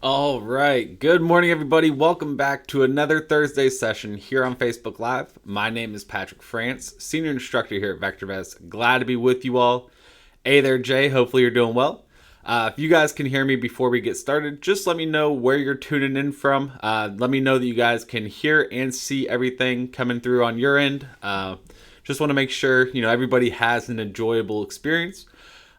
All right. Good morning, everybody. Welcome back to another Thursday session here on Facebook Live. My name is Patrick France, Senior Instructor here at VectorVest. Glad to be with you all. Hey there, Jay. Hopefully you're doing well. If you guys can hear me before we get started, just let me know where you're tuning in from. Let me know that you guys can hear and see everything coming through on your end. Just want to make sure, everybody has an enjoyable experience.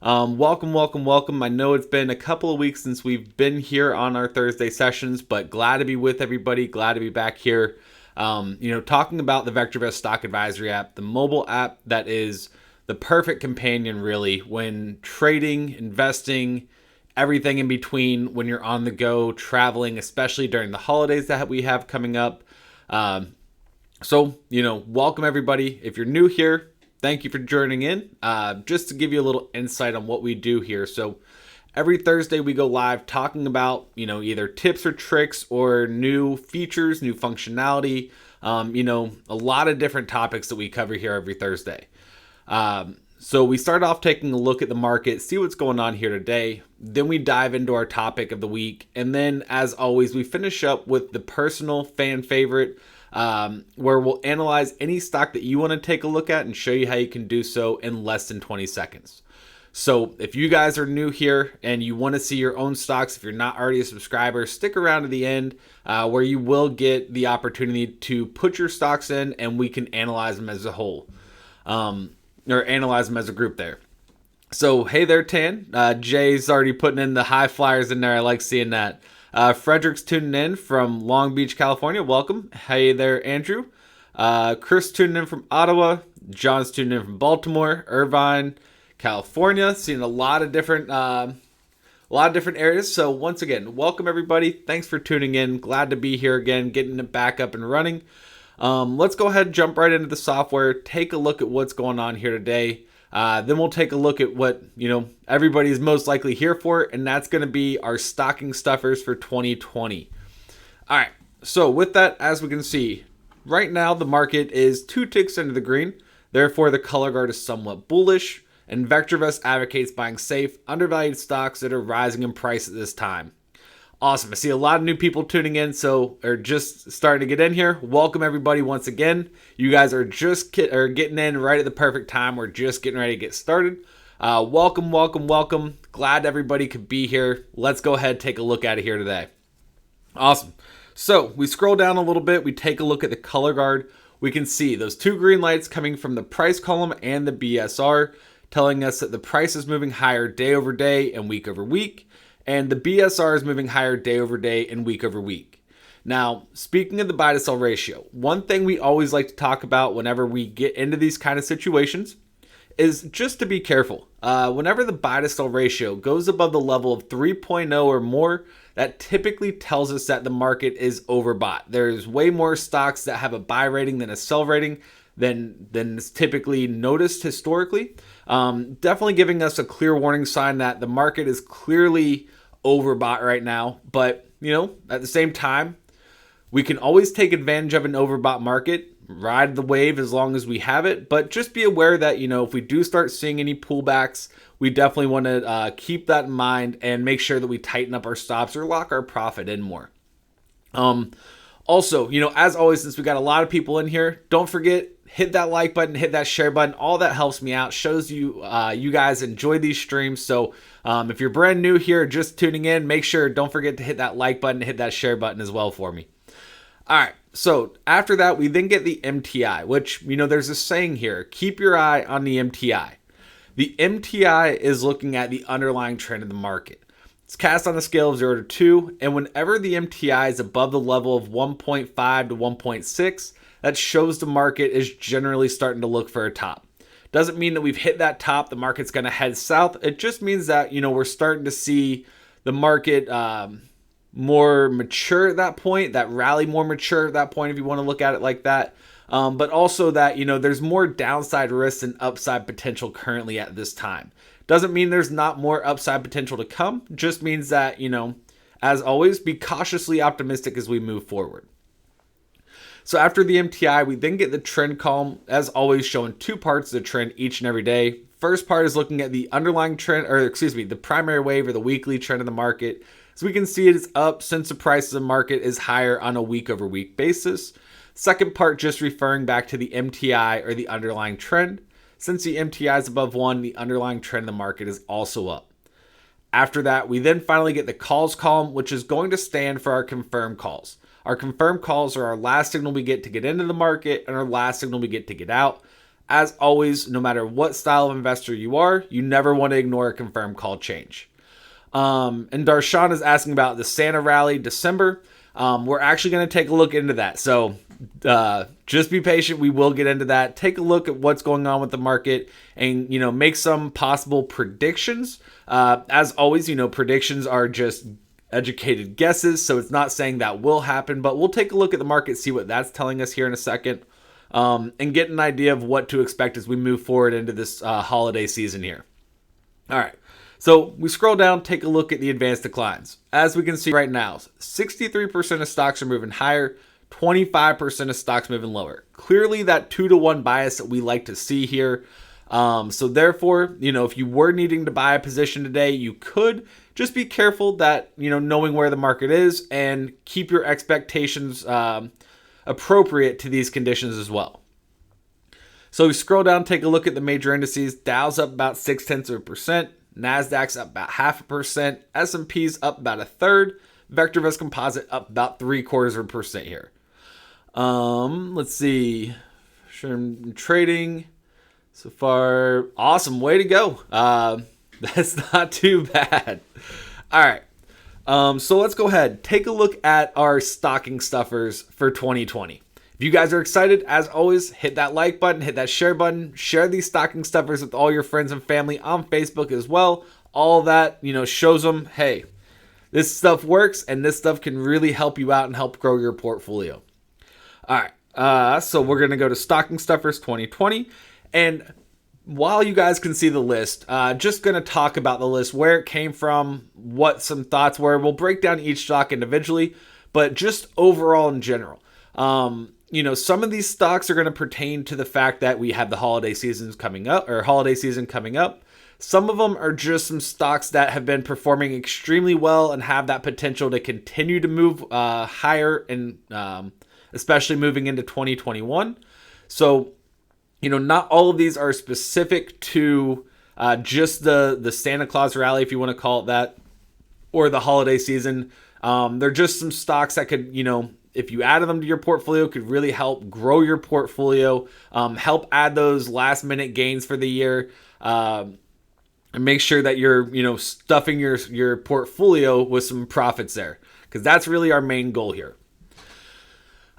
Welcome. I know it's been a couple of weeks since we've been here on our Thursday sessions, but glad to be with everybody. Glad to be back here. Talking about the VectorVest Stock Advisory app, the mobile app that is the perfect companion, really, when trading, investing, everything in between, when you're on the go, traveling, especially during the holidays that we have coming up. Welcome everybody. If you're new here, thank you for joining in. Just to give you a little insight on what we do here. So every Thursday we go live talking about, either tips or tricks or new features, new functionality, a lot of different topics that we cover here every Thursday. So we start off taking a look at the market, see what's going on here today. Then we dive into our topic of the week. And then, as always, we finish up with the personal fan favorite, where we'll analyze any stock that you want to take a look at and show you how you can do so in less than 20 seconds. So if you guys are new here and you want to see your own stocks, if you're not already a subscriber, stick around to the end, where you will get the opportunity to put your stocks in and we can analyze them as a whole. Or analyze them as a group there. So, hey there, Tan. Jay's already putting in the high flyers in there. I like seeing that. Frederick's tuning in from Long Beach, California. Welcome. Hey there, Andrew. Chris tuning in from Ottawa. John's tuning in from Baltimore. Irvine, California. Seeing a lot of different areas. So once again, welcome everybody. Thanks for tuning in. Glad to be here again, getting it back up and running. Let's go ahead and jump right into the software, take a look at what's going on here today. Then we'll take a look at what, everybody's most likely here for, and that's going to be our stocking stuffers for 2020. All right. So with that, as we can see, right now the market is 2 ticks into the green. Therefore, the color guard is somewhat bullish, and VectorVest advocates buying safe, undervalued stocks that are rising in price at this time. Awesome. I see a lot of new people tuning in, are just starting to get in here. Welcome everybody once again. You guys are just getting in right at the perfect time. We're just getting ready to get started. Welcome. Glad everybody could be here. Let's go ahead and take a look at it here today. Awesome. So we scroll down a little bit. We take a look at the color guard. We can see those 2 green lights coming from the price column and the BSR, telling us that the price is moving higher day over day and week over week. And the BSR is moving higher day over day and week over week. Now, speaking of the buy to sell ratio, one thing we always like to talk about whenever we get into these kind of situations is just to be careful. Whenever the buy to sell ratio goes above the level of 3.0 or more, that typically tells us that the market is overbought. There's way more stocks that have a buy rating than a sell rating than is typically noticed historically. Definitely giving us a clear warning sign that the market is clearly overbought right now, but at the same time, we can always take advantage of an overbought market, ride the wave as long as we have it, but just be aware that if we do start seeing any pullbacks, we definitely want to keep that in mind and make sure that we tighten up our stops or lock our profit in more. Also, as always, since we got a lot of people in here, don't forget, hit that like button, hit that share button. All that helps me out, shows you guys enjoy these streams. So if you're brand new here, just tuning in, don't forget to hit that like button, hit that share button as well for me. All right. So after that, we then get the MTI, which, there's a saying here, keep your eye on the MTI. The MTI is looking at the underlying trend of the market. It's cast on a scale of 0 to 2, and whenever the MTI is above the level of 1.5 to 1.6, that shows the market is generally starting to look for a top. Doesn't mean that we've hit that top, the market's going to head south. It just means that, we're starting to see the market more mature at that point, that rally more mature at that point, if you want to look at it like that. But also that, there's more downside risk than upside potential currently at this time. Doesn't mean there's not more upside potential to come. Just means that, as always, be cautiously optimistic as we move forward. So after the MTI, we then get the trend column, as always, showing two parts of the trend each and every day. First part is looking at the underlying trend, the primary wave or the weekly trend in the market. So we can see it is up since the price of the market is higher on a week over week basis. Second part just referring back to the MTI or the underlying trend. Since the MTI is above 1, the underlying trend in the market is also up. After that, we then finally get the calls column, which is going to stand for our confirmed calls. Our confirmed calls are our last signal we get to get into the market and our last signal we get to get out. As always, no matter what style of investor you are, you never want to ignore a confirmed call change. And Darshan is asking about the Santa rally December. We're actually going to take a look into that. So just be patient. We will get into that. Take a look at what's going on with the market and, make some possible predictions. As always, predictions are just educated guesses. So it's not saying that will happen, but we'll take a look at the market, see what that's telling us here in a second. And get an idea of what to expect as we move forward into this holiday season here. All right, so we scroll down, take a look at the advanced declines. As we can see right now, 63% of stocks are moving higher, 25% of stocks moving lower. Clearly that 2-to-1 bias that we like to see here. So therefore, if you were needing to buy a position today, you could just be careful that, knowing where the market is and keep your expectations appropriate to these conditions as well. So we scroll down, take a look at the major indices. Dow's up about 0.6%, Nasdaq's up about 0.5%, S&P's up about 1/3, VectorVest Composite up about 0.75% here. Let's see, trading so far, awesome, way to go. That's not too bad. All right. So let's go ahead, take a look at our stocking stuffers for 2020. If you guys are excited, as always, hit that like button, hit that share button, share these stocking stuffers with all your friends and family on Facebook as well. All that, shows them, hey, this stuff works and this stuff can really help you out and help grow your portfolio. All right. So we're going to go to stocking stuffers 2020. And while you guys can see the list, just going to talk about the list, where it came from, what some thoughts were. We'll break down each stock individually, but just overall in general. Some of these stocks are going to pertain to the fact that we have the holiday season coming up. Some of them are just some stocks that have been performing extremely well and have that potential to continue to move higher, and especially moving into 2021. So, not all of these are specific to just the Santa Claus rally, if you want to call it that, or the holiday season. They're just some stocks that could, if you added them to your portfolio, could really help grow your portfolio, help add those last minute gains for the year, and make sure that you're, stuffing your portfolio with some profits there, because that's really our main goal here.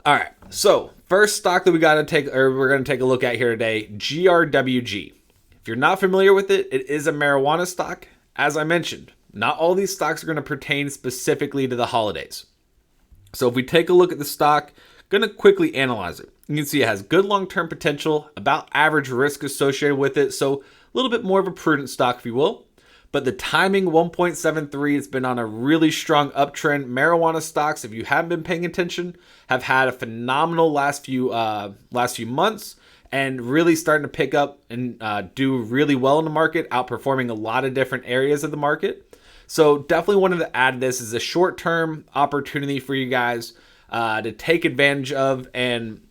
All right, so first stock that we're going to take a look at here today, GRWG. If you're not familiar with it, it is a marijuana stock. As I mentioned, not all these stocks are going to pertain specifically to the holidays. So if we take a look at the stock, going to quickly analyze it. You can see it has good long-term potential, about average risk associated with it, so a little bit more of a prudent stock, if you will. But the timing, 1.73, it's been on a really strong uptrend. Marijuana stocks, if you haven't been paying attention, have had a phenomenal last few months, and really starting to pick up and do really well in the market, outperforming a lot of different areas of the market. So definitely wanted to add this as a short-term opportunity for you guys to take advantage of and,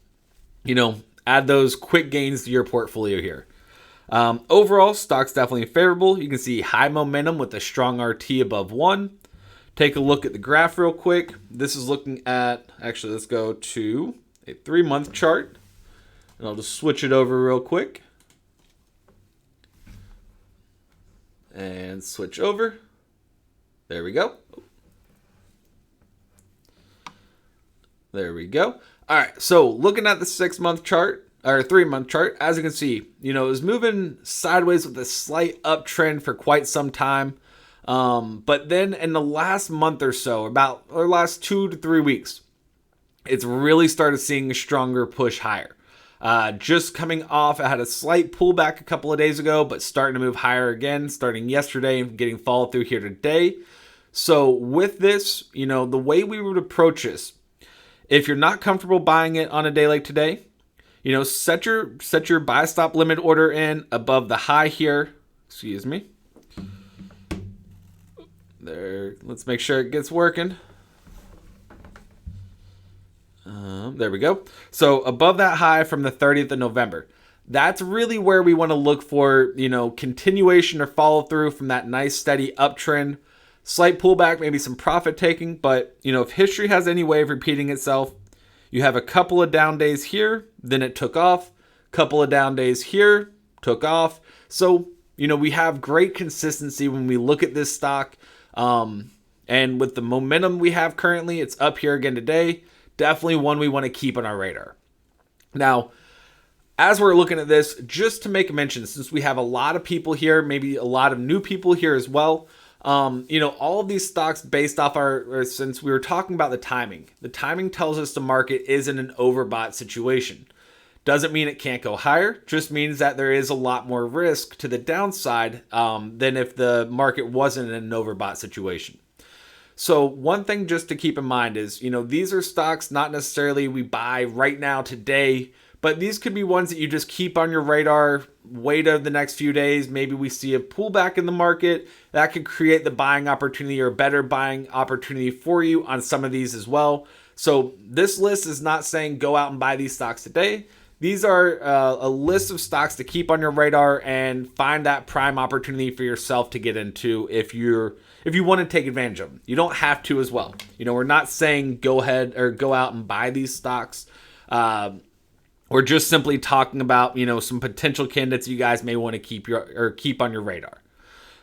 add those quick gains to your portfolio here. Overall, stock's definitely favorable. You can see high momentum with a strong RT above 1. Take a look at the graph real quick. This is looking at, actually, let's go to a 3-month chart. And I'll just switch it over real quick. And switch over. There we go. There we go. All right, so looking at the 6-month chart, or 3-month chart, as you can see, it was moving sideways with a slight uptrend for quite some time. But then in the last month or so, last 2 to 3 weeks, it's really started seeing a stronger push higher. Just coming off, it had a slight pullback a couple of days ago, but starting to move higher again, starting yesterday and getting follow through here today. So with this, the way we would approach this If you're not comfortable buying it on a day like today, set your buy stop limit order in above the high here. Excuse me. There, let's make sure it gets working. There we go. So above that high from the 30th of November. That's really where we want to look for, continuation or follow through from that nice steady uptrend. Slight pullback, maybe some profit taking, but if history has any way of repeating itself, you have a couple of down days here, then it took off, couple of down days here, took off. So, we have great consistency when we look at this stock. And with the momentum we have currently, it's up here again today. Definitely one we want to keep on our radar. Now, as we're looking at this, just to make a mention, since we have a lot of people here, maybe a lot of new people here as well, all of these stocks based off since we were talking about the timing tells us the market is in an overbought situation. Doesn't mean it can't go higher, just means that there is a lot more risk to the downside than if the market wasn't in an overbought situation. So one thing just to keep in mind is, these are stocks not necessarily we buy right now today, but these could be ones that you just keep on your radar, wait over the next few days. Maybe we see a pullback in the market that could create the buying opportunity or better buying opportunity for you on some of these as well. So this list is not saying go out and buy these stocks today. These are a list of stocks to keep on your radar and find that prime opportunity for yourself to get into if you want to take advantage of them. You don't have to as well. We're not saying go ahead or go out and buy these stocks. We're just simply talking about, some potential candidates you guys may want to keep on your radar.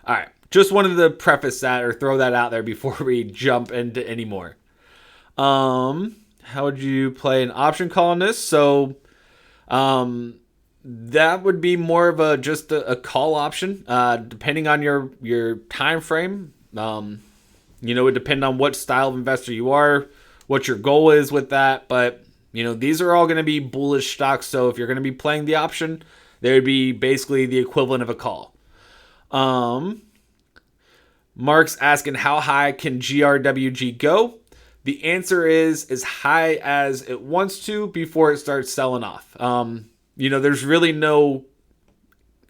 All right. Just wanted to preface that or throw that out there before we jump into any more. How would you play an option call on this? So, that would be more of just a call option, depending on your time frame. It would depend on what style of investor you are, what your goal is with that. But, these are all going to be bullish stocks. So if you're going to be playing the option, they would be basically the equivalent of a call. Mark's asking, how high can GRWG go? The answer is as high as it wants to before it starts selling off. There's really no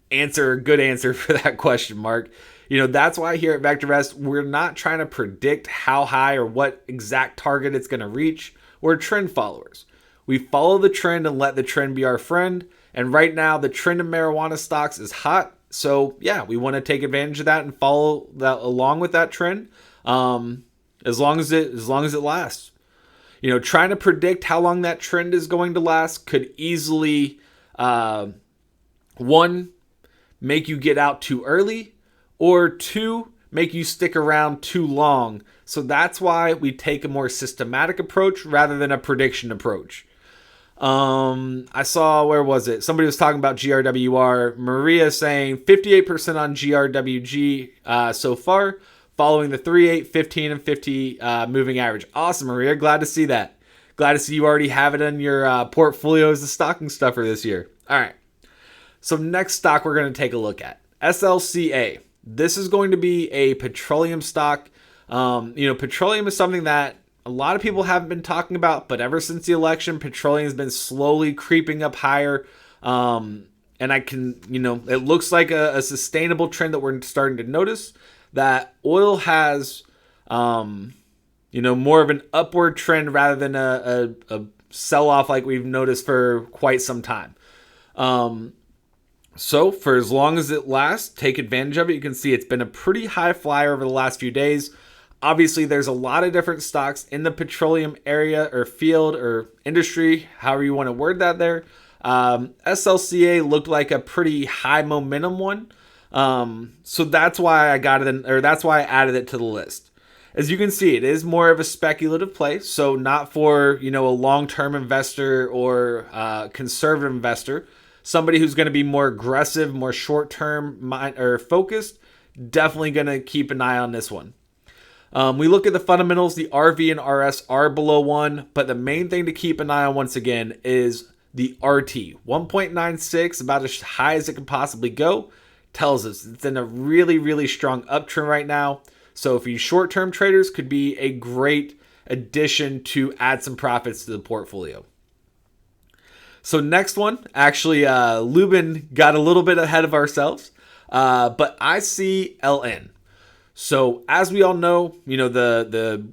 good answer for that question, Mark. That's why here at VectorVest, we're not trying to predict how high or what exact target it's going to reach. We're trend followers. We follow the trend and let the trend be our friend. And right now, the trend of marijuana stocks is hot. So yeah, we want to take advantage of that and follow that along with that trend. As long as it lasts. Trying to predict how long that trend is going to last could easily, one, make you get out too early, or two, make you stick around too long. So that's why we take a more systematic approach rather than a prediction approach. I saw, where was it? Somebody was talking about GRWR. Maria saying 58% on GRWG so far, following the 3, 8, 15, and 50 moving average. Awesome, Maria. Glad to see that. Glad to see you already have it in your portfolio as a stocking stuffer this year. All right. So next stock we're going to take a look at. SLCA. This is going to be a petroleum stock. Petroleum is something that a lot of people haven't been talking about, but ever since the election, petroleum has been slowly creeping up higher. And it looks like a sustainable trend that we're starting to notice, that oil has, more of an upward trend rather than a sell-off like we've noticed for quite some time. So for as long as it lasts, take advantage of it. You can see it's been a pretty high flyer over the last few days. Obviously, there's a lot of different stocks in the petroleum area or field or industry, however you want to word that there. SLCA looked like a pretty high momentum one. So that's why I got it in, or that's why I added it to the list. As you can see, it is more of a speculative play. So not for, a long-term investor or conservative investor. Somebody who's going to be more aggressive, more short-term or focused, definitely going to keep an eye on this one. We look at the fundamentals. The RV and RS are below 1, but the main thing to keep an eye on once again is the RT. 1.96, about as high as it can possibly go, tells us it's in a really, really strong uptrend right now. So if you short-term traders, could be a great addition to add some profits to the portfolio. So next one, actually, Lubin got a little bit ahead of ourselves, but ICLN. So as we all know, the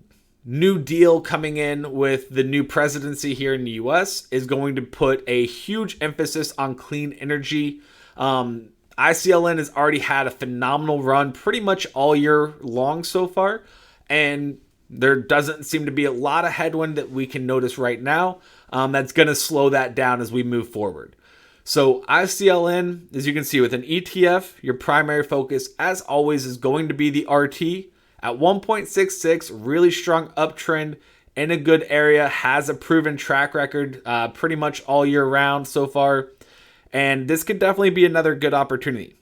New Deal coming in with the new presidency here in the U.S. is going to put a huge emphasis on clean energy. ICLN has already had a phenomenal run pretty much all year long so far, and there doesn't seem to be a lot of headwind that we can notice right now that's going to slow that down as we move forward. So ICLN, as you can see with an ETF, your primary focus as always is going to be the RT at 1.66, really strong uptrend in a good area, has a proven track record pretty much all year round so far. And this could definitely be another good opportunity.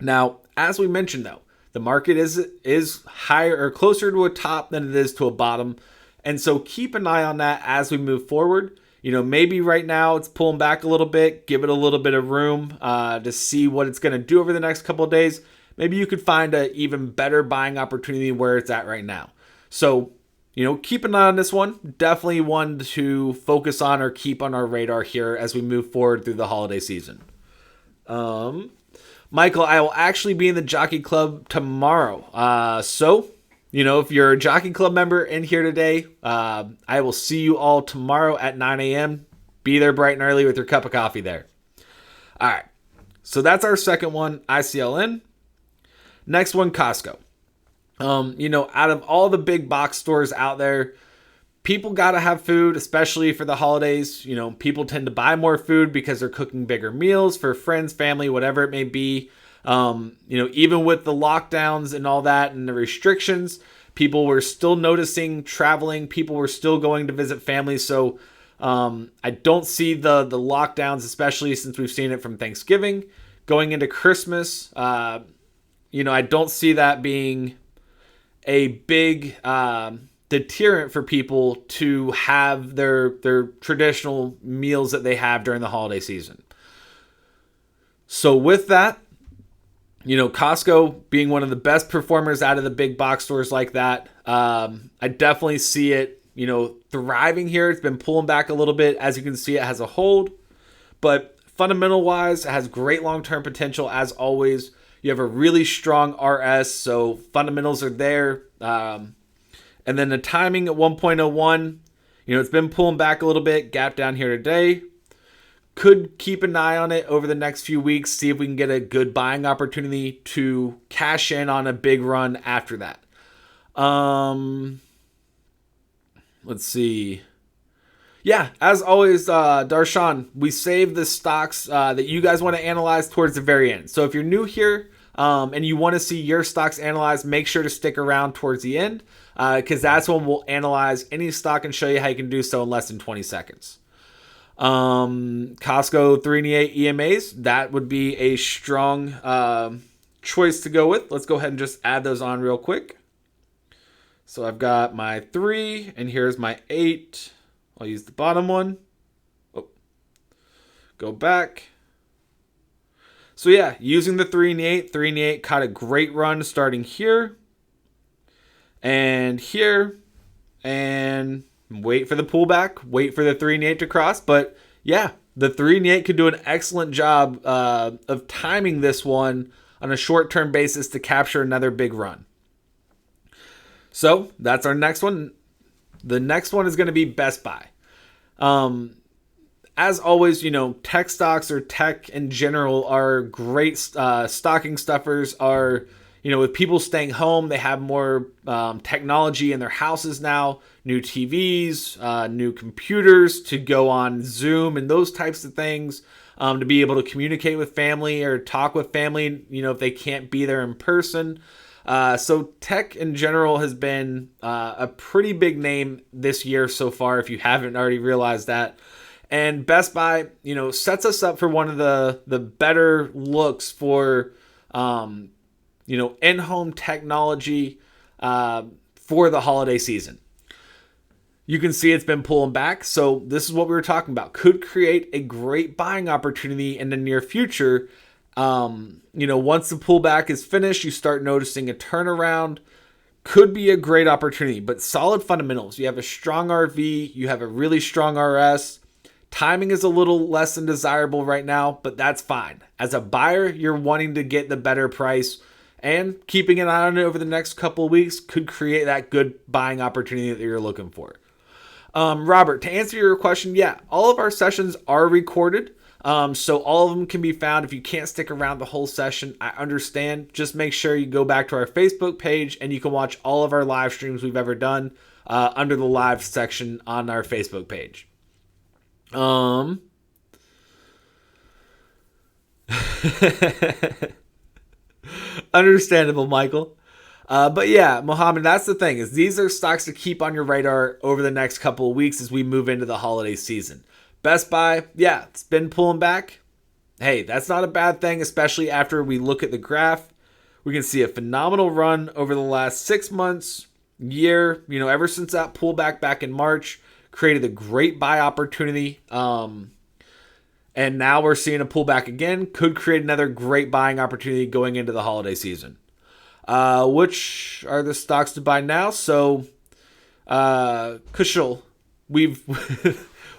Now, as we mentioned though, the market is higher or closer to a top than it is to a bottom. And so keep an eye on that as we move forward. Maybe right now it's pulling back a little bit, give it a little bit of room to see what it's going to do over the next couple of days. Maybe you could find an even better buying opportunity where it's at right now. So, keep an eye on this one. Definitely one to focus on or keep on our radar here as we move forward through the holiday season. Michael, I will actually be in the Jockey Club tomorrow. So, if you're a Jockey Club member in here today, I will see you all tomorrow at 9 a.m. Be there bright and early with your cup of coffee there. All right. So that's our second one, ICLN. Next one, Costco. Out of all the big box stores out there, people got to have food, especially for the holidays. People tend to buy more food because they're cooking bigger meals for friends, family, whatever it may be. Even with the lockdowns and all that and the restrictions, people were still noticing traveling. People were still going to visit families. So I don't see the lockdowns, especially since we've seen it from Thanksgiving going into Christmas. I don't see that being a big deterrent for people to have their traditional meals that they have during the holiday season. So with that, Costco being one of the best performers out of the big box stores like that, I definitely see it, thriving here. It's been pulling back a little bit. As you can see, it has a hold, but fundamental wise, it has great long-term potential as always. You have a really strong RS, so fundamentals are there. And then the timing at 1.01, it's been pulling back a little bit, gap down here today. Could keep an eye on it over the next few weeks, see if we can get a good buying opportunity to cash in on a big run after that. Let's see. Yeah, as always, Darshan, we save the stocks that you guys want to analyze towards the very end. So if you're new here and you want to see your stocks analyzed, make sure to stick around towards the end because that's when we'll analyze any stock and show you how you can do so in less than 20 seconds. Costco 3/8 EMAs, that would be a strong choice to go with. Let's go ahead and just add those on real quick. So I've got my 3 and here's my 8. I'll use the bottom one. Oh, go back. So yeah, using the 3 and the 8. 3 and the 8 caught a great run starting here. And here. And wait for the pullback. Wait for the 3 and the 8 to cross. But yeah, the 3 and the 8 could do an excellent job of timing this one on a short-term basis to capture another big run. So that's our next one. The next one is going to be Best Buy. As always, tech stocks or tech in general are great stocking stuffers. With people staying home, they have more technology in their houses now, new TVs, new computers to go on Zoom and those types of things to be able to communicate with family or talk with family, if they can't be there in person. So tech in general has been a pretty big name this year so far, if you haven't already realized that. And Best Buy, sets us up for one of the better looks for, in-home technology for the holiday season. You can see it's been pulling back. So this is what we were talking about. Could create a great buying opportunity in the near future. Once the pullback is finished, you start noticing a turnaround. could be a great opportunity, but solid fundamentals. You have a strong RV, you have a really strong RS. Timing is a little less than desirable right now, but that's fine. As a buyer, you're wanting to get the better price, and keeping an eye on it over the next couple of weeks could create that good buying opportunity that you're looking for. Robert, to answer your question, yeah, all of our sessions are recorded. So all of them can be found. If you can't stick around the whole session, I understand. Just make sure you go back to our Facebook page and you can watch all of our live streams we've ever done under the live section on our Facebook page. Understandable, Michael. But yeah, Mohammed, that's the thing, is these are stocks to keep on your radar over the next couple of weeks as we move into the holiday season. Best Buy, yeah, it's been pulling back. Hey, that's not a bad thing, especially after we look at the graph. We can see a phenomenal run over the last 6 months, year, ever since that pullback back in March, created a great buy opportunity. And now we're seeing a pullback again, could create another great buying opportunity going into the holiday season. Which are the stocks to buy now? So, Kushal, we've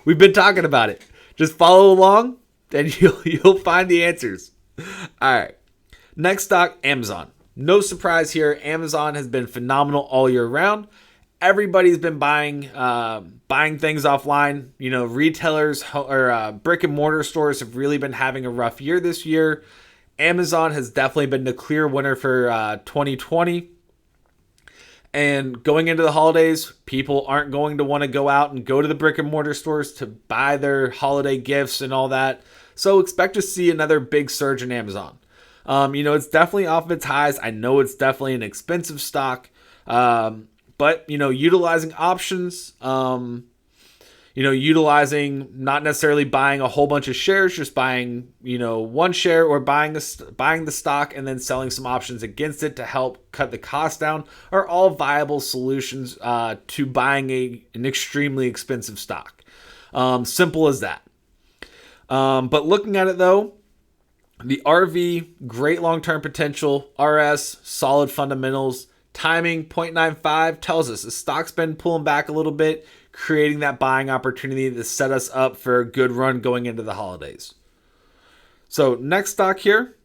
we've been talking about it. Just follow along, and you'll find the answers. All right. Next stock, Amazon. No surprise here. Amazon has been phenomenal all year round. Everybody's been buying things offline. Retailers or brick and mortar stores have really been having a rough year this year. Amazon has definitely been the clear winner for 2020. And going into the holidays, people aren't going to want to go out and go to the brick and mortar stores to buy their holiday gifts and all that. So expect to see another big surge in Amazon. It's definitely off of its highs. I know it's definitely an expensive stock. But, utilizing options, utilizing not necessarily buying a whole bunch of shares, just buying, one share, or buying the stock and then selling some options against it to help cut the cost down, are all viable solutions to buying an extremely expensive stock. Simple as that. But looking at it though, the RV, great long-term potential, RS, solid fundamentals, timing 0.95 tells us the stock's been pulling back a little bit, creating that buying opportunity to set us up for a good run going into the holidays. So next stock here,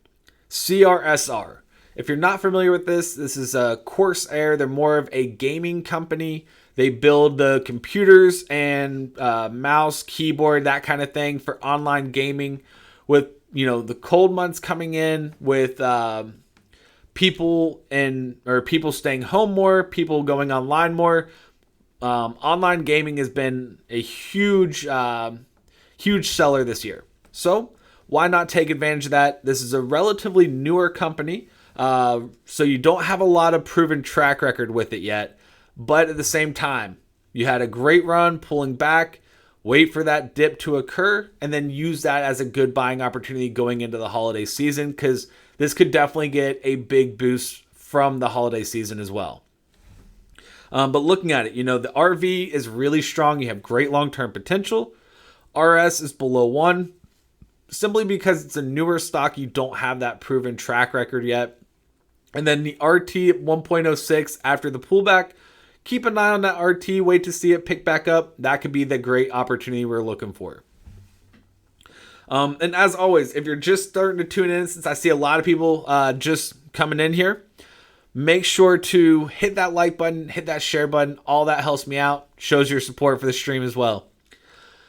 CRSR. If you're not familiar with this is a Corsair. They're more of a gaming company. They build the computers and mouse, keyboard, that kind of thing for online gaming. With the cold months coming in, with people staying home more, people going online more. Online gaming has been a huge seller this year. So why not take advantage of that? This is a relatively newer company, so you don't have a lot of proven track record with it yet. But at the same time, you had a great run pulling back, wait for that dip to occur, and then use that as a good buying opportunity going into the holiday season, because this could definitely get a big boost from the holiday season as well. But looking at it, the RV is really strong. You have great long-term potential. RS is below 1, simply because it's a newer stock. You don't have that proven track record yet. And then the RT at 1.06 after the pullback. Keep an eye on that RT. Wait to see it pick back up. That could be the great opportunity we're looking for. And as always, if you're just starting to tune in, since I see a lot of people just coming in here, make sure to hit that like button, hit that share button. All that helps me out. Shows your support for the stream as well.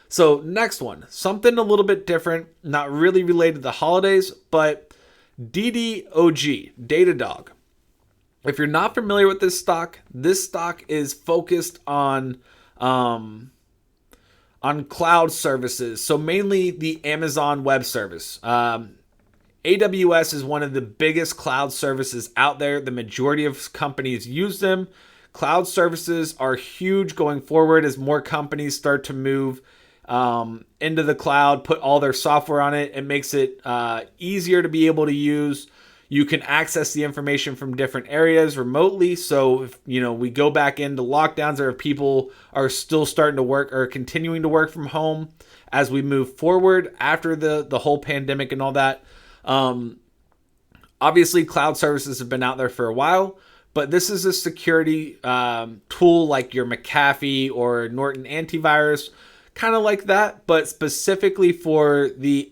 So next one, something a little bit different, not really related to the holidays, but DDOG, Datadog. If you're not familiar with this stock is focused on cloud services. So mainly the Amazon Web Service. AWS is one of the biggest cloud services out there. The majority of companies use them. Cloud services are huge going forward as more companies start to move into the cloud, put all their software on it. It makes it easier to be able to use. You can access the information from different areas remotely. So if we go back into lockdowns, or if people are still starting to work or continuing to work from home as we move forward after the whole pandemic and all that. Obviously, cloud services have been out there for a while, but this is a security tool like your McAfee or Norton antivirus, kind of like that, but specifically for the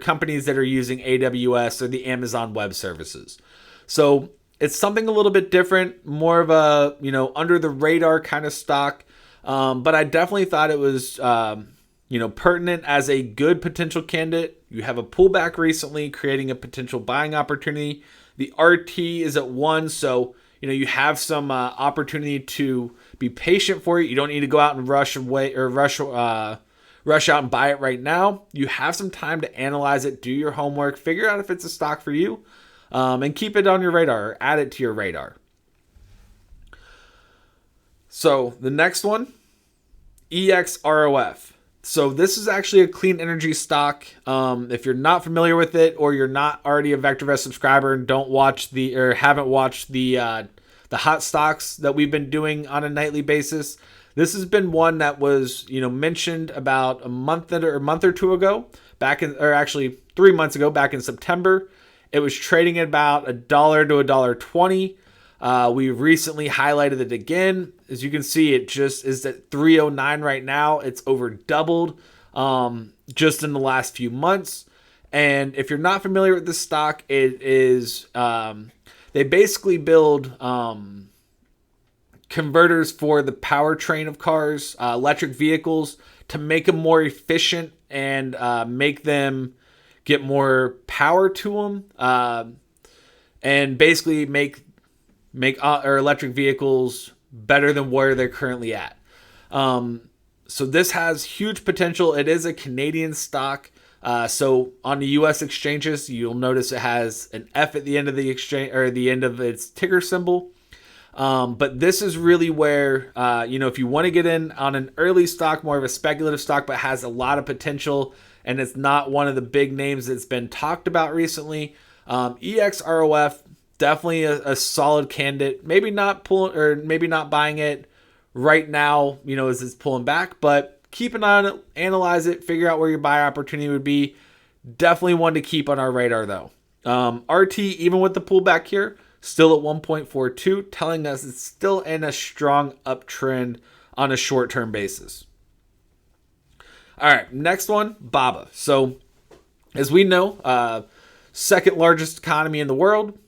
companies that are using AWS or the Amazon Web Services. So it's something a little bit different, more of a under the radar kind of stock, but I definitely thought it was pertinent as a good potential candidate. You have a pullback recently, creating a potential buying opportunity. The RT is at 1, so you have some opportunity to be patient for it. You don't need to go out and rush out and buy it right now. You have some time to analyze it, do your homework, figure out if it's a stock for you, and keep it on your radar or add it to your radar. So the next one, EXROF. So this is actually a clean energy stock. If you're not familiar with it, or you're not already a VectorVest subscriber and haven't watched the hot stocks that we've been doing on a nightly basis, this has been one that was mentioned about a month or two ago, 3 months ago, back in September. It was trading at about $1 to $1.20. We recently highlighted it again. As you can see, it just is at 309 right now. It's over doubled just in the last few months. And if you're not familiar with this stock, it is they basically build converters for the powertrain of cars, electric vehicles, to make them more efficient and make them get more power to them, and basically make our electric vehicles better than where they're currently at. So this has huge potential. It is a Canadian stock. So on the U.S. exchanges, you'll notice it has an F at the end of the exchange, or the end of its ticker symbol. But this is really where, if you want to get in on an early stock, more of a speculative stock, but has a lot of potential, and it's not one of the big names that's been talked about recently, EXROF, definitely a solid candidate. Maybe not buying it right now, as it's pulling back, but keep an eye on it, analyze it, figure out where your buy opportunity would be. Definitely one to keep on our radar though. RT, even with the pullback here, still at 1.42, telling us it's still in a strong uptrend on a short-term basis. All right, next one, BABA. So as we know, second largest economy in the world,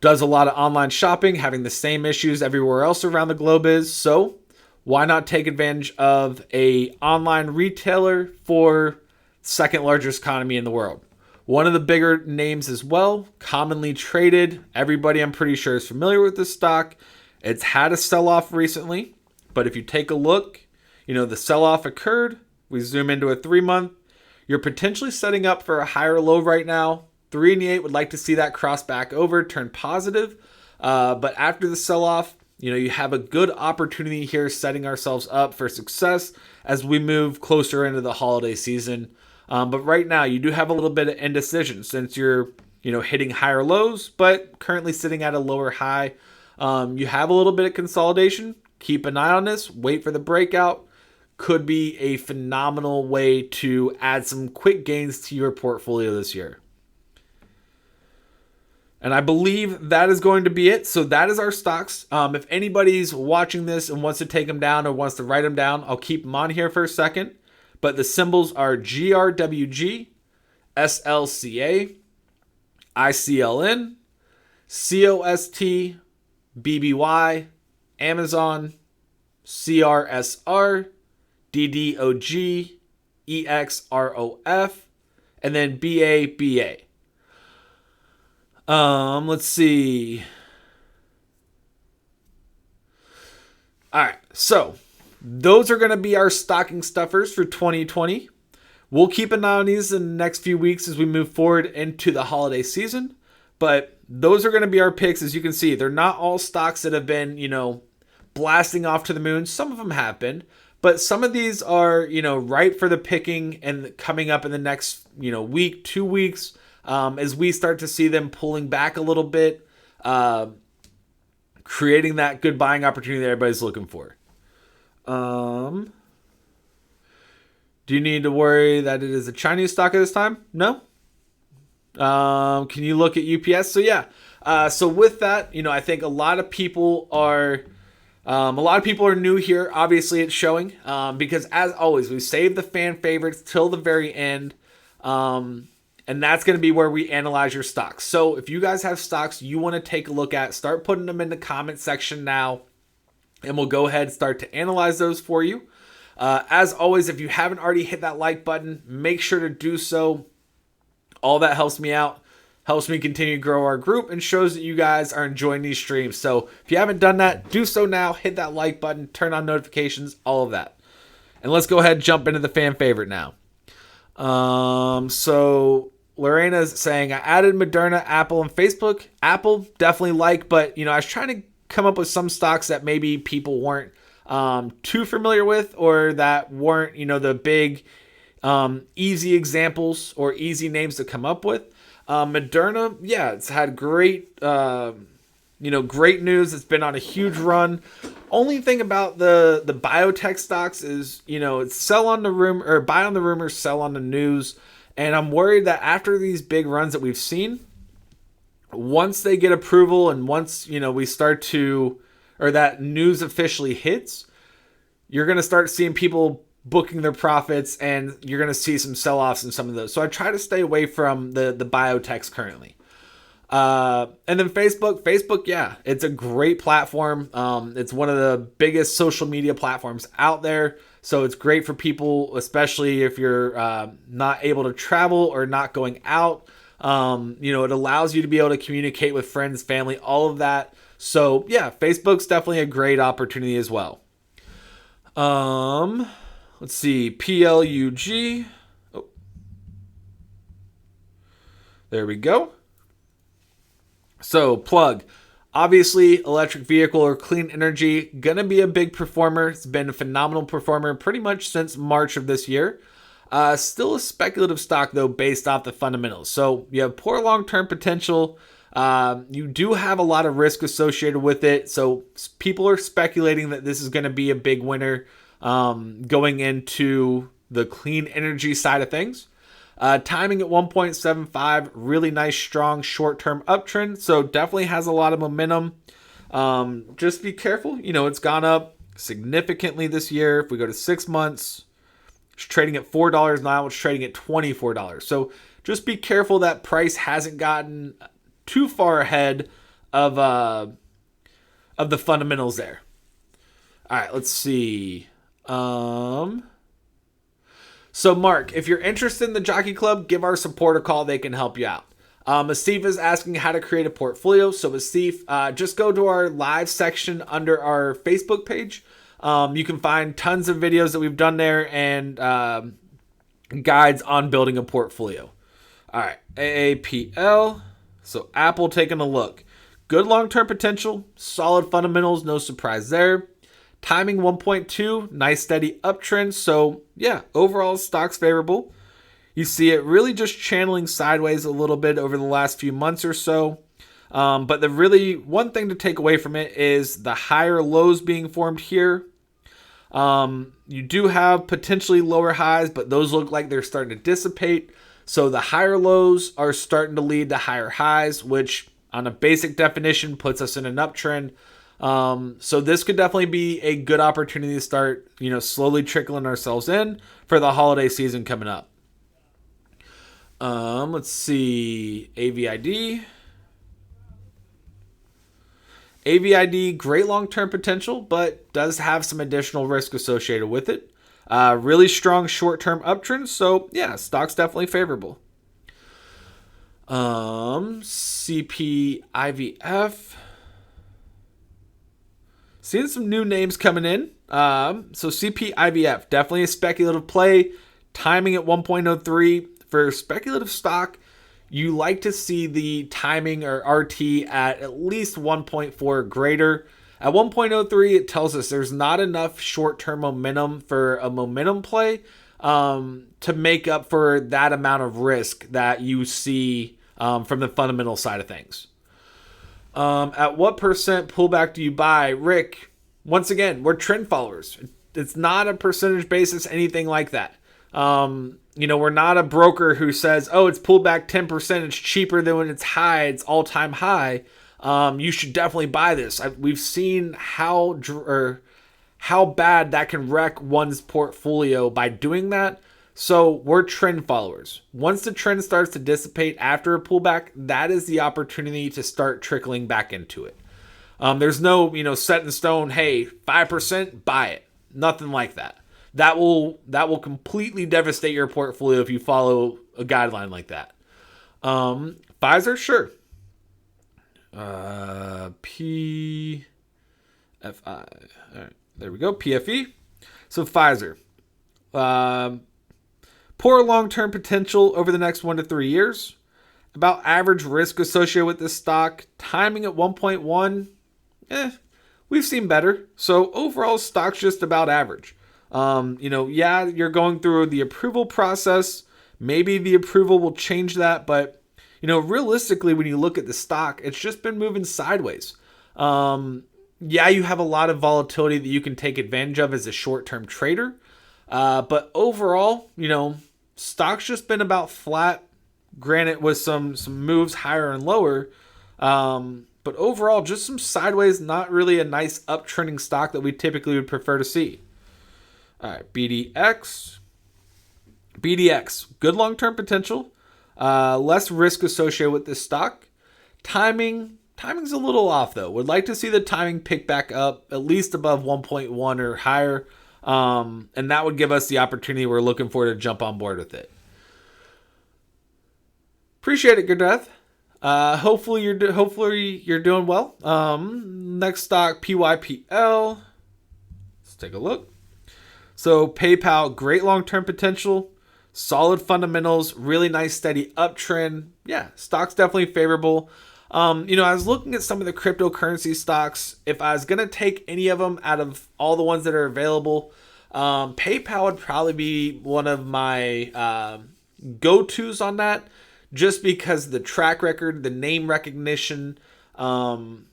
does a lot of online shopping, having the same issues everywhere else around the globe is. So why not take advantage of a online retailer for second largest economy in the world? One of the bigger names as well, commonly traded. Everybody, I'm pretty sure, is familiar with this stock. It's had a sell-off recently, but if you take a look, the sell-off occurred. We zoom into a 3-month. You're potentially setting up for a higher low right now. 388 would like to see that cross back over, turn positive. But after the sell-off, you have a good opportunity here, setting ourselves up for success as we move closer into the holiday season. But right now, you do have a little bit of indecision since you're, hitting higher lows, but currently sitting at a lower high. You have a little bit of consolidation. Keep an eye on this. Wait for the breakout. Could be a phenomenal way to add some quick gains to your portfolio this year. And I believe that is going to be it. So that is our stocks. If anybody's watching this and wants to take them down or wants to write them down, I'll keep them on here for a second. But the symbols are GRWG, SLCA, ICLN, COST, BBY, Amazon, CRSR, DDOG, EXROF, and then BABA. Let's see. All right, so those are going to be our stocking stuffers for 2020. We'll keep an eye on these in the next few weeks as we move forward into the holiday season. But those are going to be our picks. As you can see, they're not all stocks that have been, blasting off to the moon. Some of them have been. But some of these are, ripe for the picking and coming up in the next, week, 2 weeks, as we start to see them pulling back a little bit, creating that good buying opportunity that everybody's looking for. Do you need to worry that it is a Chinese stock at this time? No. Can you look at UPS? So yeah, So with that, I think a lot of people are new here. Obviously, it's showing because, as always, we save the fan favorites till the very end, and that's going to be where we analyze your stocks. So if you guys have stocks you want to take a look at, start putting them in the comment section now, and we'll go ahead and start to analyze those for you. As always, if you haven't already hit that like button, make sure to do so. All that helps me out, helps me continue to grow our group, and shows that you guys are enjoying these streams. So if you haven't done that, do so now. Hit that like button, turn on notifications, all of that. And let's go ahead and jump into the fan favorite now. So Lorena's saying, I added Moderna, Apple, and Facebook. Apple, definitely but I was trying to come up with some stocks that maybe people weren't too familiar with, or that weren't, the big easy examples or easy names to come up with. Moderna, it's had great news. It's been on a huge run. Only thing about the biotech stocks is, it's sell on the rumor, or buy on the rumors, sell on the news. And I'm worried that after these big runs that we've seen, once they get approval and once, we start to, or that news officially hits, you're going to start seeing people booking their profits, and you're going to see some sell-offs in some of those. So I try to stay away from the biotechs currently. And then Facebook, it's a great platform. It's one of the biggest social media platforms out there. So it's great for people, especially if you're not able to travel or not going out. It allows you to be able to communicate with friends, family, all of that. So Facebook's definitely a great opportunity as well. Let's see, PLUG. Oh, there we go. So plug, obviously electric vehicle or clean energy, gonna be a big performer. It's been a phenomenal performer pretty much since March of this year. Still a speculative stock though, based off the fundamentals. So you have poor long-term potential. You do have a lot of risk associated with it. So people are speculating that this is going to be a big winner going into the clean energy side of things. Timing at 1.75, really nice, strong short-term uptrend. So definitely has a lot of momentum. Just be careful. It's gone up significantly this year. If we go to 6 months, it's trading at $4 now. It's trading at $24. So just be careful that price hasn't gotten too far ahead of the fundamentals there. All right, let's see. So Mark, if you're interested in the Jockey Club, give our support a call. They can help you out. Asif is asking how to create a portfolio. So Asif, just go to our live section under our Facebook page. You can find tons of videos that we've done there and guides on building a portfolio. All right, AAPL. So Apple, taking a look. Good long-term potential, solid fundamentals, no surprise there. Timing 1.2, nice steady uptrend. So overall stock's favorable. You see it really just channeling sideways a little bit over the last few months or so. But the really one thing to take away from it is the higher lows being formed here. You do have potentially lower highs, but those look like they're starting to dissipate. So the higher lows are starting to lead to higher highs, which on a basic definition puts us in an uptrend. So this could definitely be a good opportunity to start, slowly trickling ourselves in for the holiday season coming up. Let's see, AVID. AVID, great long-term potential, but does have some additional risk associated with it. Really strong short-term uptrend, so stock's definitely favorable. CPIVF. Seeing some new names coming in. So CPIVF, definitely a speculative play. Timing at 1.03. For speculative stock, you like to see the timing or RT at least 1.4 greater. At 1.03, it tells us there's not enough short-term momentum for a momentum play to make up for that amount of risk that you see from the fundamental side of things. At what percent pullback do you buy? Rick, once again, we're trend followers. It's not a percentage basis, anything like that. we're not a broker who says, oh, it's pulled back 10%. It's cheaper than when it's high. It's all-time high. You should definitely buy this. We've seen how bad that can wreck one's portfolio by doing that. So we're trend followers. Once the trend starts to dissipate after a pullback, that is the opportunity to start trickling back into it. There's no, set in stone, hey, 5%, buy it. Nothing like that. That will completely devastate your portfolio if you follow a guideline like that. Pfizer, sure. PFI. All right, there we go. PFE. So Pfizer. Poor long-term potential over the next 1 to 3 years. About average risk associated with this stock. Timing at 1.1. We've seen better. So overall, stock's just about average. You're going through the approval process. Maybe the approval will change that, but realistically, when you look at the stock, it's just been moving sideways. You have a lot of volatility that you can take advantage of as a short-term trader. But overall, stock's just been about flat. Granted, with some moves higher and lower. But overall, just some sideways, not really a nice uptrending stock that we typically would prefer to see. All right, BDX. Good long-term potential. Less risk associated with this stock. Timing's a little off, though. Would like to see the timing pick back up, at least above 1.1 or higher. And that would give us the opportunity we're looking for to jump on board with it. Appreciate it, Good Death. Hopefully you're doing well. Next stock, PYPL. Let's take a look. So PayPal, great long-term potential, solid fundamentals, really nice steady uptrend. Yeah, stock's definitely favorable. I was looking at some of the cryptocurrency stocks. If I was going to take any of them out of all the ones that are available, PayPal would probably be one of my go-tos on that, just because the track record, the name recognition, and,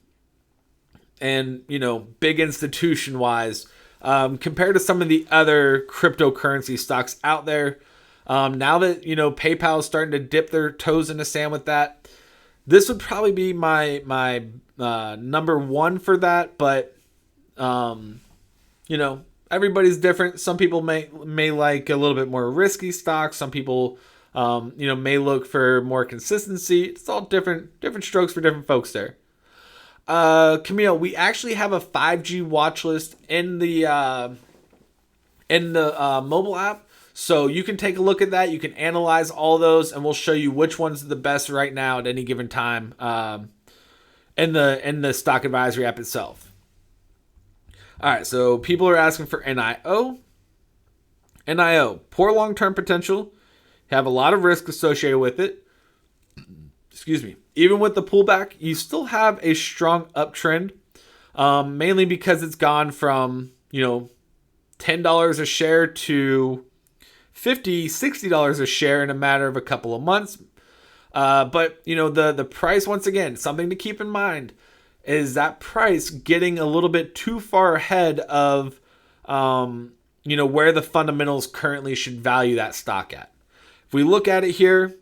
big institution-wise, compared to some of the other cryptocurrency stocks out there. Now that, PayPal is starting to dip their toes in the sand with that, this would probably be my number one for that. But, everybody's different. Some people may like a little bit more risky stocks. Some people, may look for more consistency. It's all different strokes for different folks there. Camille, we actually have a 5G watch list in the mobile app. So you can take a look at that. You can analyze all those, and we'll show you which one's the best right now at any given time in the stock advisory app itself. All right, so people are asking for NIO. Poor long-term potential. Have a lot of risk associated with it. Excuse me. Even with the pullback, you still have a strong uptrend, mainly because it's gone from, $10 a share to $50, $60 a share in a matter of a couple of months. But the price, once again, something to keep in mind is that price getting a little bit too far ahead of, where the fundamentals currently should value that stock at. If we look at it here,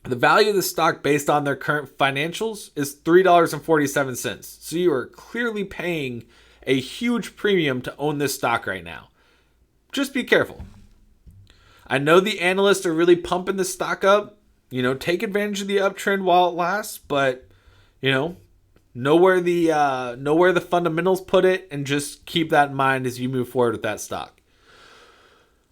the value of the stock based on their current financials is $3.47. So you are clearly paying a huge premium to own this stock right now. Just be careful. I know the analysts are really pumping the stock up. Take advantage of the uptrend while it lasts, but know where the fundamentals put it, and just keep that in mind as you move forward with that stock.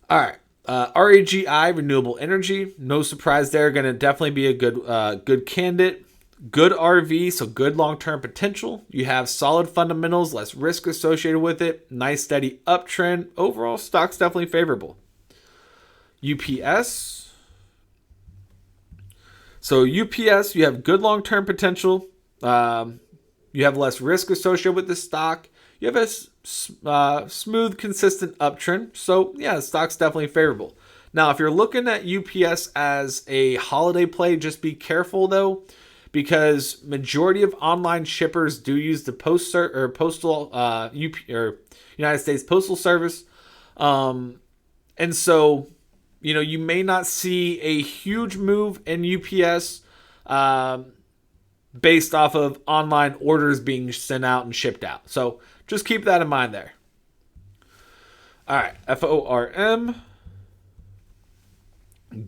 All right. RAGI, renewable energy, no surprise there. Going to definitely be a good candidate. Good RV, so good long-term potential. You have solid fundamentals, less risk associated with it. Nice steady uptrend. Overall, stock's definitely favorable. UPS. So UPS, you have good long-term potential. You have less risk associated with the stock. You have a smooth, consistent uptrend. So, yeah, the stock's definitely favorable. Now, if you're looking at UPS as a holiday play, just be careful, though, because majority of online shippers do use the United States Postal Service. And so you may not see a huge move in UPS based off of online orders being sent out and shipped out. So just keep that in mind there. All right, FORM.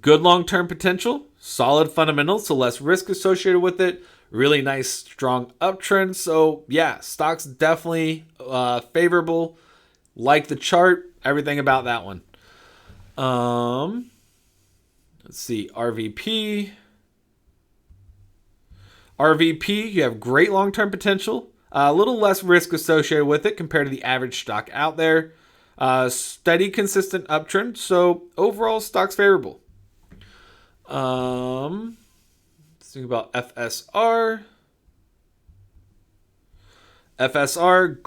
Good long-term potential, solid fundamentals, so less risk associated with it. Really nice, strong uptrend. So yeah, stock's definitely favorable. Like the chart, everything about that one. Let's see, RVP. RVP, you have great long-term potential. A little less risk associated with it compared to the average stock out there. Steady, consistent uptrend. So overall, stock's favorable. Let's think about FSR. FSR,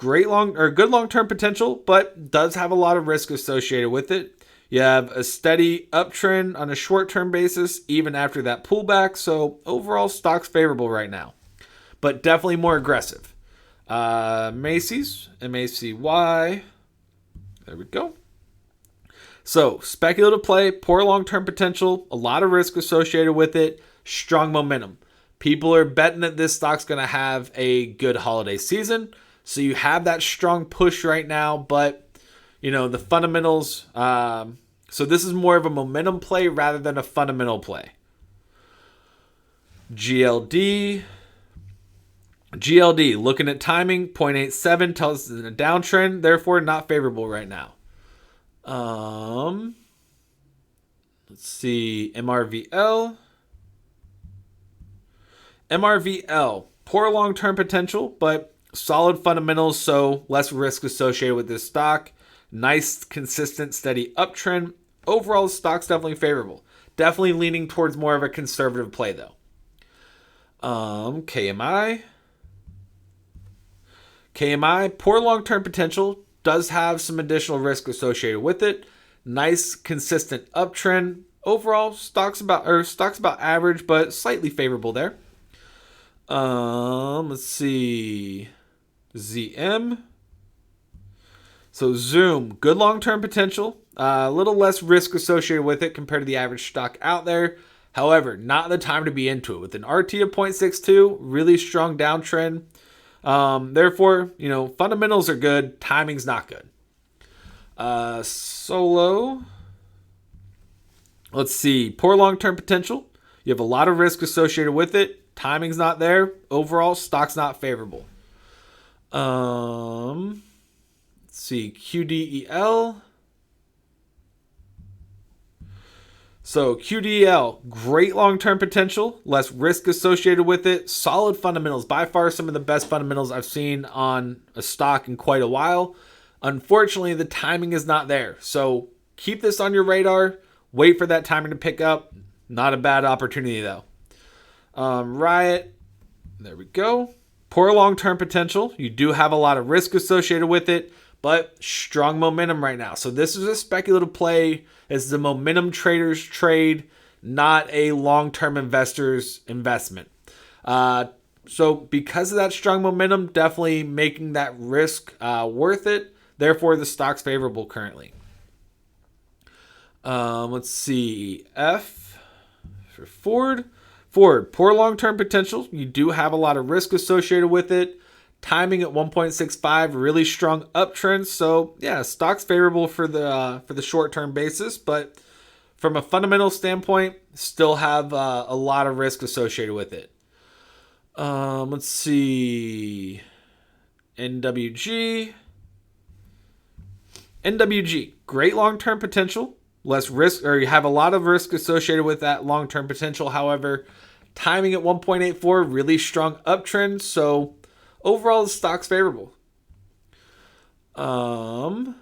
good long-term potential, but does have a lot of risk associated with it. You have a steady uptrend on a short-term basis, even after that pullback. So overall, stock's favorable right now, but definitely more aggressive. Macy's, MACY. There we go. So speculative play, poor long-term potential, a lot of risk associated with it, strong momentum. People are betting that this stock's going to have a good holiday season. So you have that strong push right now, but the fundamentals. So this is more of a momentum play rather than a fundamental play. GLD, looking at timing, 0.87 tells us it's a downtrend, therefore not favorable right now. Let's see, MRVL. Poor long-term potential, but solid fundamentals, so less risk associated with this stock. Nice, consistent, steady uptrend. Overall, the stock's definitely favorable. Definitely leaning towards more of a conservative play, though. KMI, poor long-term potential, does have some additional risk associated with it. Nice, consistent uptrend. Overall, stock's about average, but slightly favorable there. Let's see. ZM. So Zoom, good long-term potential. A little less risk associated with it compared to the average stock out there. However, not the time to be into it. With an RT of 0.62, really strong downtrend. Therefore, fundamentals are good. Timing's not good. Solo. Let's see. Poor long-term potential. You have a lot of risk associated with it. Timing's not there. Overall, stock's not favorable. Let's see. QDEL. So QDEL, great long-term potential, less risk associated with it, solid fundamentals, by far some of the best fundamentals I've seen on a stock in quite a while. Unfortunately, the timing is not there. So keep this on your radar. Wait for that timing to pick up. Not a bad opportunity though. Riot, there we go. Poor long-term potential. You do have a lot of risk associated with it, but strong momentum right now. So this is a speculative play. It's the momentum trader's trade, not a long-term investor's investment. So because of that strong momentum, definitely making that risk worth it. Therefore, the stock's favorable currently. Let's see. F for Ford. Ford, poor long-term potential. You do have a lot of risk associated with it. Timing at 1.65, really strong uptrend. So yeah, stock's favorable for the short-term basis, but from a fundamental standpoint, still have a lot of risk associated with it. Let's see, NWG, great long-term potential, less risk, or you have a lot of risk associated with that long-term potential. However, timing at 1.84, really strong uptrend. So overall, the stock's favorable. Let's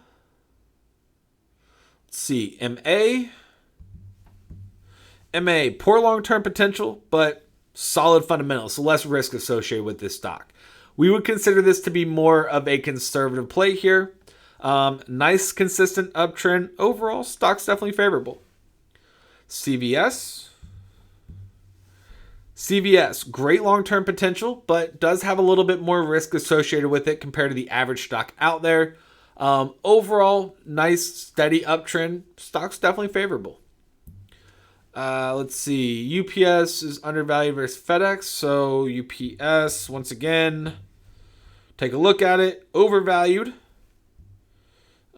see. MA, poor long-term potential, but solid fundamentals, so less risk associated with this stock. We would consider this to be more of a conservative play here. Nice, consistent uptrend. Overall, stock's definitely favorable. CVS, great long-term potential, but does have a little bit more risk associated with it compared to the average stock out there. Overall, nice, steady uptrend. Stock's definitely favorable. Let's see. UPS is undervalued versus FedEx. So UPS, once again, take a look at it. Overvalued.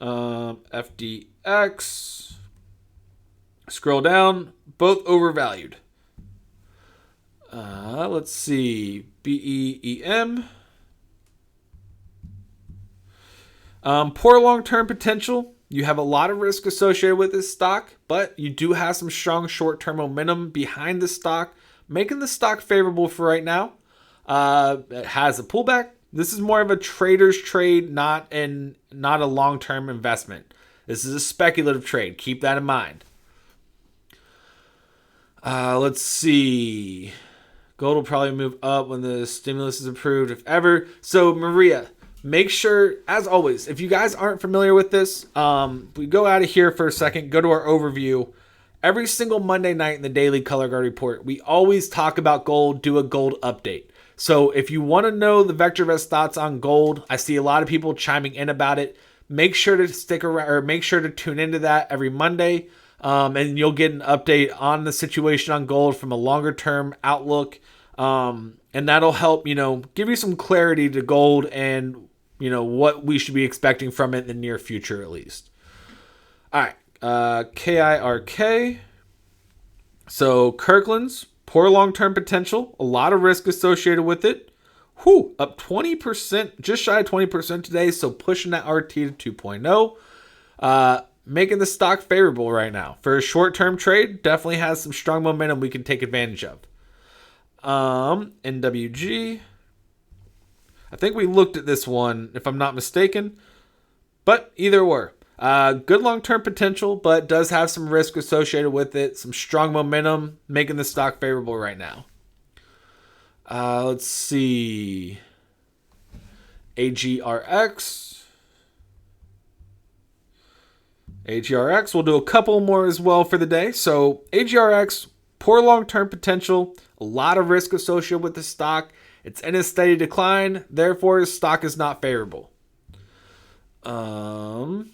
FDX. Scroll down. Both overvalued. Let's see. BEEM. Poor long-term potential. You have a lot of risk associated with this stock, but you do have some strong short-term momentum behind the stock, making the stock favorable for right now. It has a pullback. This is more of a trader's trade, not a long-term investment. This is a speculative trade. Keep that in mind. Let's see. Gold will probably move up when the stimulus is approved, if ever. So, Maria, make sure, as always, if you guys aren't familiar with this, we go out of here for a second, go to our overview. Every single Monday night in the Daily Color Guard Report, we always talk about gold, do a gold update. So if you want to know the VectorVest thoughts on gold, I see a lot of people chiming in about it. Make sure to stick around, or make sure to tune into that every Monday, and you'll get an update on the situation on gold from a longer term outlook, and that'll help give you some clarity to gold and what we should be expecting from it in the near future, at least. All right. KIRK. So Kirkland's poor long-term potential, a lot of risk associated with it. Up 20%, just shy of 20% today. So pushing that RT to 2.0, making the stock favorable right now for a short-term trade. Definitely has some strong momentum we can take advantage of. NWG. I think we looked at this one, if I'm not mistaken, but either or. Good long-term potential, but does have some risk associated with it. Some strong momentum, making the stock favorable right now. Let's see. AGRX. We'll do a couple more as well for the day. So AGRX, poor long-term potential, a lot of risk associated with the stock. It's in a steady decline, therefore the stock is not favorable. ARCT.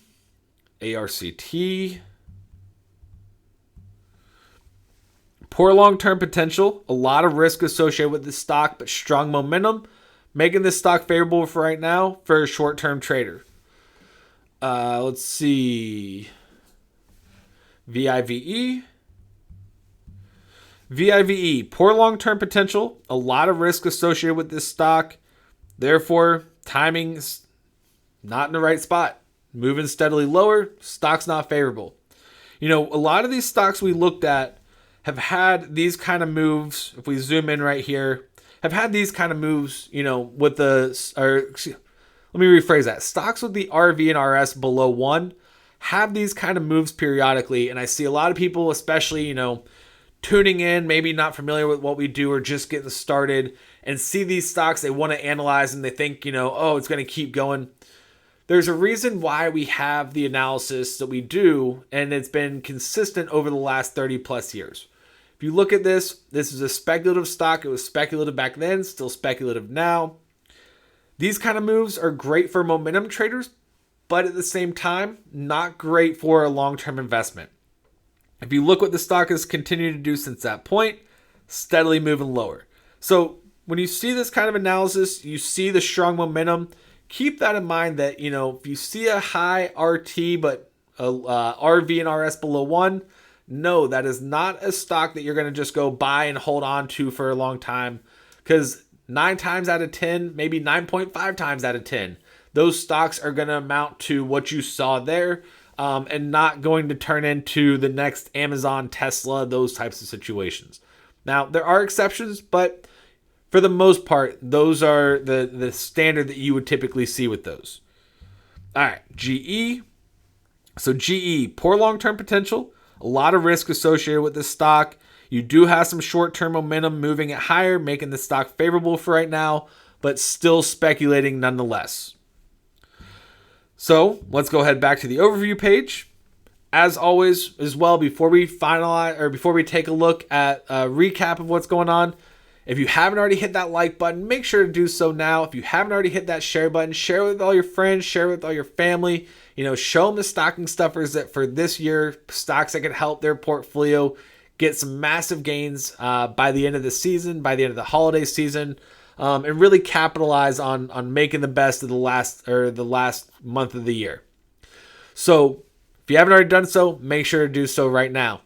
Poor long-term potential, a lot of risk associated with the stock, but strong momentum, making this stock favorable for right now for a short-term trader. Let's see. VIVE. Poor long-term potential, a lot of risk associated with this stock. Therefore, timing's not in the right spot. Moving steadily lower, stock's not favorable. A lot of these stocks we looked at have had these kind of moves. If we zoom in right here, have had these kind of moves, with let me rephrase that. Stocks with the RV and RS below 1 have these kind of moves periodically. And I see a lot of people, especially, tuning in, maybe not familiar with what we do or just getting started, and see these stocks they want to analyze and they think, it's going to keep going. There's a reason why we have the analysis that we do, and it's been consistent over the last 30 plus years. If you look at this is a speculative stock. It was speculative back then, still speculative now. These kind of moves are great for momentum traders, but at the same time, not great for a long-term investment. If you look what the stock has continued to do since that point, steadily moving lower. So when you see this kind of analysis, you see the strong momentum. Keep that in mind that, if you see a high RT but a RV and RS below 1, no, that is not a stock that you're going to just go buy and hold on to for a long time, because 9 times out of 10, maybe 9.5 times out of 10, those stocks are going to amount to what you saw there, and not going to turn into the next Amazon, Tesla, those types of situations. Now, there are exceptions, but for the most part, those are the standard that you would typically see with those. All right, GE. So GE, poor long-term potential, a lot of risk associated with this stock. You do have some short-term momentum moving it higher, making the stock favorable for right now, but still speculating nonetheless. So let's go ahead back to the overview page. As always, as well, before we finalize or before we take a look at a recap of what's going on, if you haven't already hit that like button, make sure to do so now. If you haven't already hit that share button, share with all your friends, share with all your family. Show them the stocking stuffers that for this year, stocks that can help their portfolio get some massive gains by the end of the season, by the end of the holiday season, and really capitalize on making the best of the last month of the year. So if you haven't already done so, make sure to do so right now.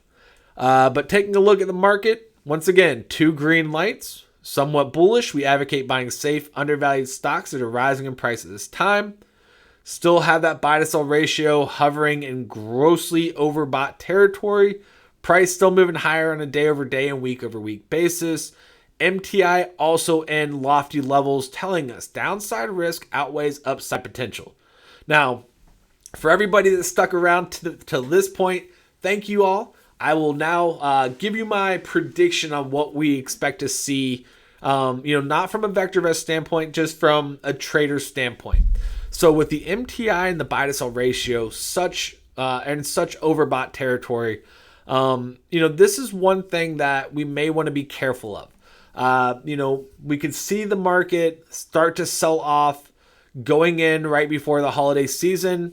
But taking a look at the market, once again, 2 green lights. Somewhat bullish. We advocate buying safe, undervalued stocks that are rising in price at this time. Still have that buy to sell ratio hovering in grossly overbought territory. Price still moving higher on a day over day and week over week basis. MTI also in lofty levels, telling us downside risk outweighs upside potential. Now, for everybody that stuck around to this point, thank you all. I will now give you my prediction on what we expect to see, not from a VectorVest standpoint, just from a trader standpoint. So with the MTI and the buy to sell ratio such overbought territory, this is one thing that we may want to be careful of. We could see the market start to sell off going in right before the holiday season,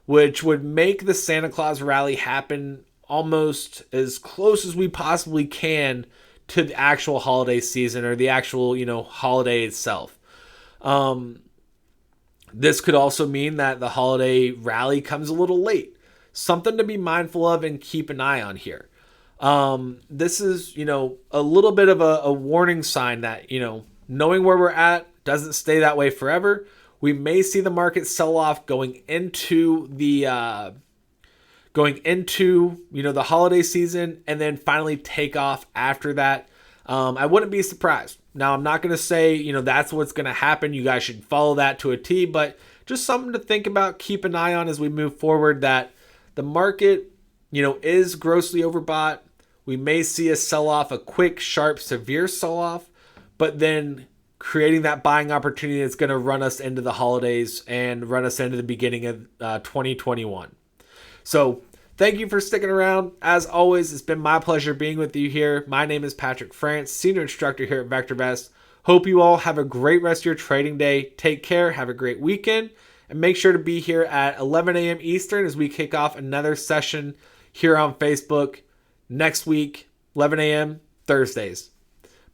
which would make the Santa Claus rally happen almost as close as we possibly can to the actual holiday season or the actual, holiday itself. This could also mean that the holiday rally comes a little late. Something to be mindful of and keep an eye on here. This is, a little bit of a warning sign that, knowing where we're at doesn't stay that way forever. We may see the market sell off going into the holiday season and then finally take off after that. I wouldn't be surprised. Now, I'm not going to say, that's what's going to happen. You guys should follow that to a T, but just something to think about, keep an eye on as we move forward, that the market, is grossly overbought. We may see a sell-off, a quick, sharp, severe sell-off, but then creating that buying opportunity that's going to run us into the holidays and run us into the beginning of 2021. So thank you for sticking around. As always, it's been my pleasure being with you here. My name is Patrick France, Senior Instructor here at VectorVest. Hope you all have a great rest of your trading day. Take care. Have a great weekend. And make sure to be here at 11 a.m. Eastern as we kick off another session here on Facebook next week, 11 a.m. Thursdays.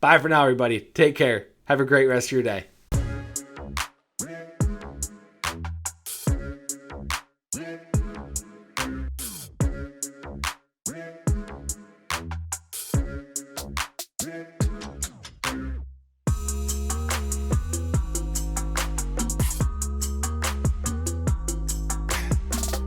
Bye for now, everybody. Take care. Have a great rest of your day.